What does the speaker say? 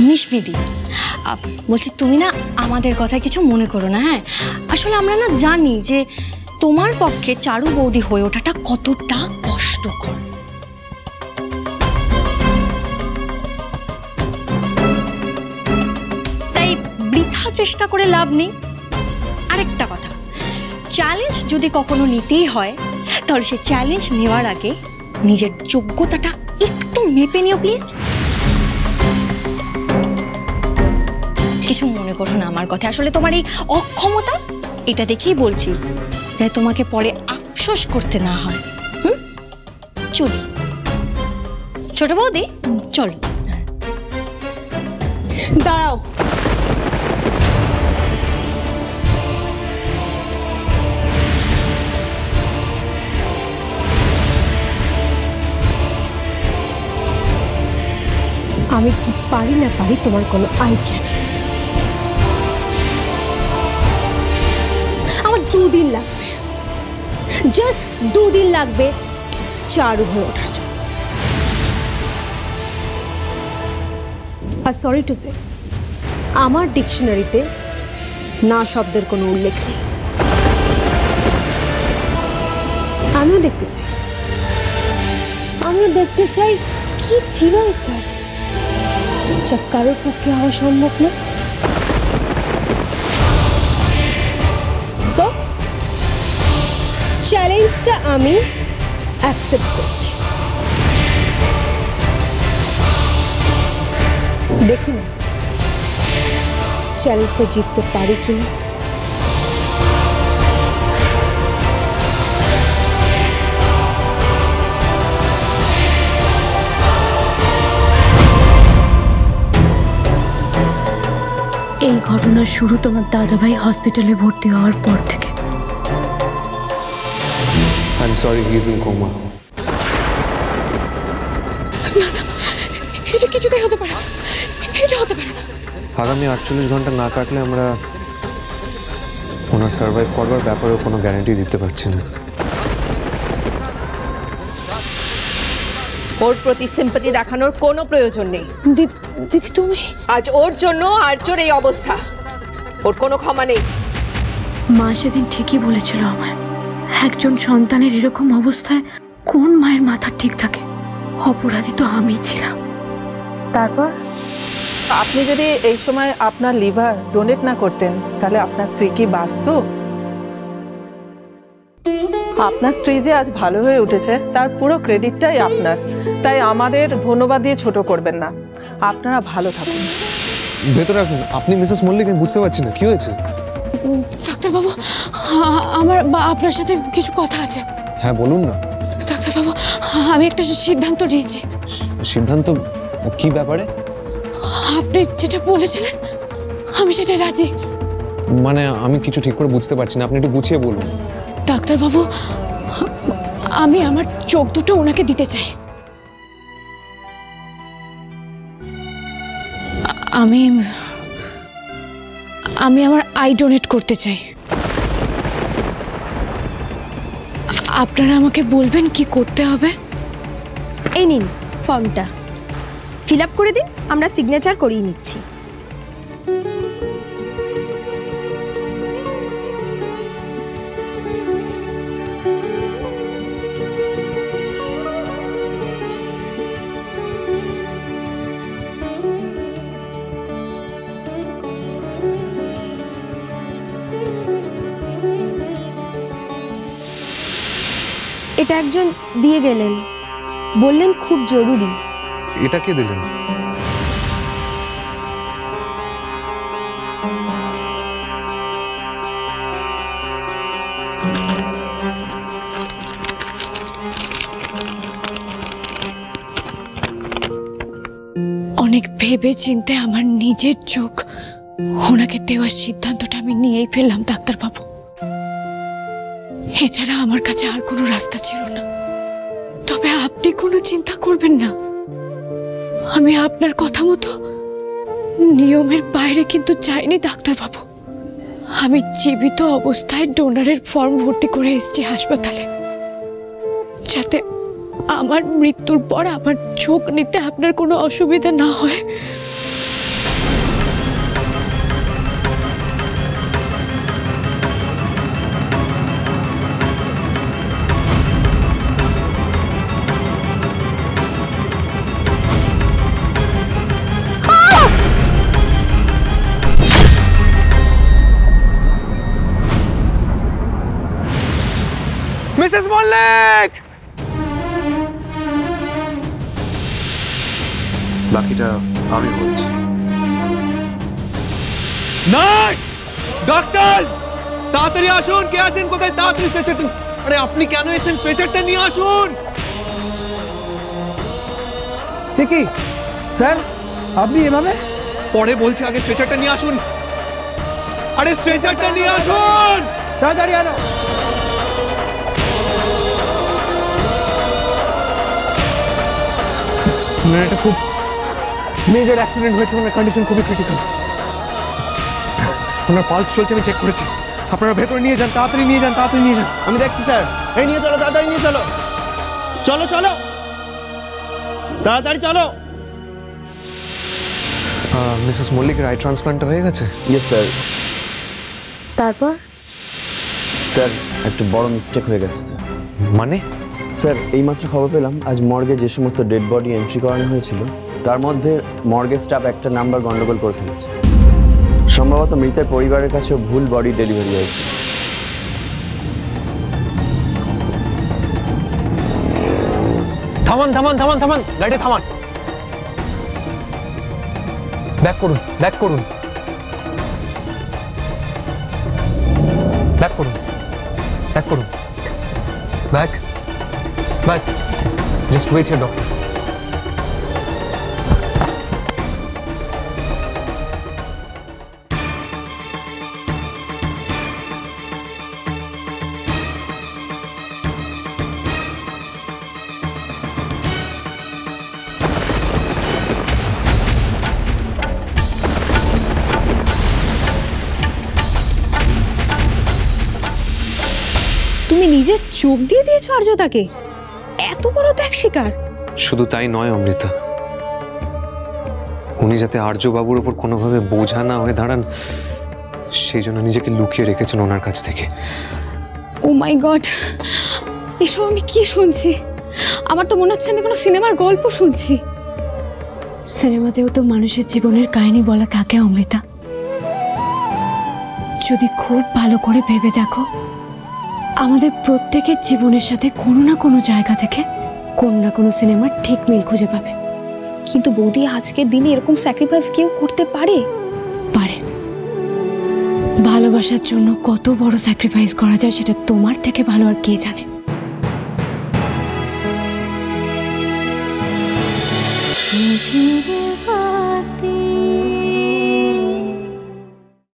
নিশবিদি, বলছি তুমি না আমাদের কথা কিছু মনে করো না। হ্যাঁ, আসলে আমরা না জানি যে তোমার পক্ষে চারু বৌদি হয়ে ওঠাটা কতটা কষ্টকর। তাই বৃথা চেষ্টা করে লাভ নেই। আরেকটা কথা, চ্যালেঞ্জ যদি কখনো নিতেই হয় তাহলে সে চ্যালেঞ্জ নেওয়ার আগে নিজের যোগ্যতাটা একটু মেপে নিও প্লিজ। কিছু মনে করো না আমার কথা, আসলে তোমার এই অক্ষমতা এটা দেখেই বলছি, যাতে তোমাকে পরে আফসোস করতে না হয়। চলি ছোট বৌদি, চলো। দাঁড়াও, আমি কি পারি না পারি তোমার কোনো আইডিয়া নেই। আমার 2 দিন লাগবে, জাস্ট 2 দিন লাগবে চারু হয়ে ওঠার জন্য। আর সরি টু সে, আমার ডিকশনারিতে না শব্দের কোনো উল্লেখ নেই। আমিও দেখতে চাই কি ছিল এই চারু, যা কারোর পক্ষে হওয়া সম্ভব না। সো চ্যালেঞ্জটা আমি অ্যাকসেপ্ট করছি। দেখি না চ্যালেঞ্জটা জিততে পারি কিনা। এই ঘটনার শুরু তোমার দাদাভাই হসপিটালে ভর্তি হওয়ার পর থেকে। I'm sorry, he is in coma. এটা কিছুতেই হতে পারে, এটা হতে পারে না। আগামী 48 ঘন্টা না কাটলে আমরা ওনার সার্ভাইভ করবার ব্যাপারে কোনো গ্যারান্টি দিতে পারছি না। ওর প্রতি সিম্পাথি দেখানোর কোনো প্রয়োজন নেই। দিদি তুমি, আজ ওর জন্য আর্যর এই অবস্থা, ওর কোনো ক্ষমা নেই। মা সেদিন ঠিকই বলেছিল আমায়, একজন সন্তানের এরকম অবস্থায় কোন মায়ের মাথা ঠিক থাকে। অপরাধী তো আমি ছিলাম। তারপর আপনি যদি এই সময় আপনার লিভার ডোনেট না করতেন তাহলে আপনার স্ত্রী কি বাঁচত? আপনার স্ত্রী যে আজ ভালো হয়ে উঠেছে তার পুরো ক্রেডিটটাই আপনার, তাই আমাদের ধন্যবাদ দিয়ে ছোট করবেন না। আপনারা ভালো থাকুন। ভেতরে আসুন। আপনি মিসেস মল্লিক, আমি বুঝতে পারছি না কি হয়েছে। ডাক্তারবাবু, আমার আপনার সাথে কিছু কথা আছে। হ্যাঁ বলুন না। ডাক্তারবাবু, আমি একটা সিদ্ধান্ত নিয়েছি। সিদ্ধান্ত? কি ব্যাপারে? আপনি যেটা বলেছিলেন আমি সেটা রাজি। মানে আমি কিছু ঠিক করে বুঝতে পারছি না, আপনি একটু গুছিয়ে বলুন। ডাক্তারবাবু, আমি আমার চোখ দুটো ওনাকে দিতে চাই। আমি আমার আই ডোনেট করতে চাই। আপনারা আমাকে বলবেন কি করতে হবে। এই নিন ফর্মটা, ফিল আপ করে দিন, আমরা সিগনেচার করিয়ে নিচ্ছি। এটা একজন দিয়ে গেলেন, বললেন খুব জরুরি। এটা কে দিলেন? অনেক ভেবে চিন্তে আমার নিজের চোখ ওনাকে দেওয়ার সিদ্ধান্তটা আমি নিয়েই ফেললাম ডাক্তারবাবু। এছাড়া আমার কাছে আর কোনো রাস্তা ছিল না। তবে আপনি কোনো চিন্তা করবেন না, আমি আপনার কথা মতো নিয়মের বাইরে কিন্তু যাইনি ডাক্তারবাবু। আমি জীবিত অবস্থায় ডোনারের ফর্ম ভর্তি করে এসেছি হাসপাতালে, যাতে আমার মৃত্যুর পর আমার চোখ নিতে আপনার কোনো অসুবিধা না হয়। মল্লিক! বাকিটা আমি বলছি। নার্স! ডক্টর! তাড়াতাড়ি আসুন, কে আছেন কোথায়? তাড়াতাড়ি স্ট্রেচারটা। আরে আপনি কেন এসেছেন? স্ট্রেচারটা নিয়ে আসুন। কি স্যার, আপনি এভাবে? পরে বলছি, আগে স্ট্রেচারটা নিয়ে আসুন। আরে স্ট্রেচারটা নিয়ে আসুন, তাড়াতাড়ি আনো। এটা খুব মেজর অ্যাক্সিডেন্ট হয়েছে, ওনার কন্ডিশন খুবই ক্রিটিক্যাল। ওনার পালস চলছে, আমি চেক করেছি। আপনারা ভেতরে নিয়ে যান, তাড়াতাড়ি নিয়ে যান, তাড়াতাড়ি নিয়ে যান। আমি দেখছি স্যার। এই নিয়ে চলো, তাড়াতাড়ি নিয়ে চলো। চলো চলো, তাড়াতাড়ি চলো। মিসেস মল্লিকের আই ট্রান্সপ্লান্টটা হয়ে গেছে? Yes sir. তারপর স্যার, একটা বড় মিস্টেক হয়ে গেছে স্যার। মানে? স্যার, এইমাত্র খবর পেলাম আজ মর্গে যে সমস্ত ডেড বডি এন্ট্রি করানো হয়েছিল তার মধ্যে মর্গের স্টাফ একটা নাম্বার গন্ডগোল করে ফেলেছে। সম্ভবত মৃতের পরিবারের কাছেও ভুল বডি ডেলিভারি হয়েছে। থামান থামান থামান থামান, গাড়িটা থামান। ব্যাক করুন, ব্যাক করুন, ব্যাক করুন, ব্যাক করুন, ব্যাক। বাস, জাস্ট ওয়েট হিয়ার ডক্টর। তুমি নিজের চোখ দিয়ে দিয়েছো আর্যতাকে? এত বড় ত্যাগ শিকার? শুধু তাই নয় অমৃতা, উনি যাতে আর্যবাবুর ওপর কোনোভাবে বোঝা না হয়ে দাঁড়ান সেই জন্য নিজেকে লুকিয়ে রেখেছেন ওনার কাছ থেকে। ও মাই গড, এসব আমি কি শুনছি? আমার তো মনে হচ্ছে আমি কোনো সিনেমার গল্প শুনছি। সিনেমাতেও তো মানুষের জীবনের কাহিনী বলা থাকে অমৃতা। যদি খুব ভালো করে ভেবে দেখো, আমাদের প্রত্যেকের জীবনের সাথে কোনো না কোনো জায়গা থেকে কোনো না কোনো সিনেমার ঠিক মিল খুঁজে পাবে। কিন্তু বৌদি, আজকের দিনে এরকম স্যাক্রিফাইস কেউ করতে পারে? পারে। ভালোবাসার জন্য কত বড় স্যাক্রিফাইস করা যায় সেটা তোমার থেকে ভালো আর কে জানে। ঝিরে বাতি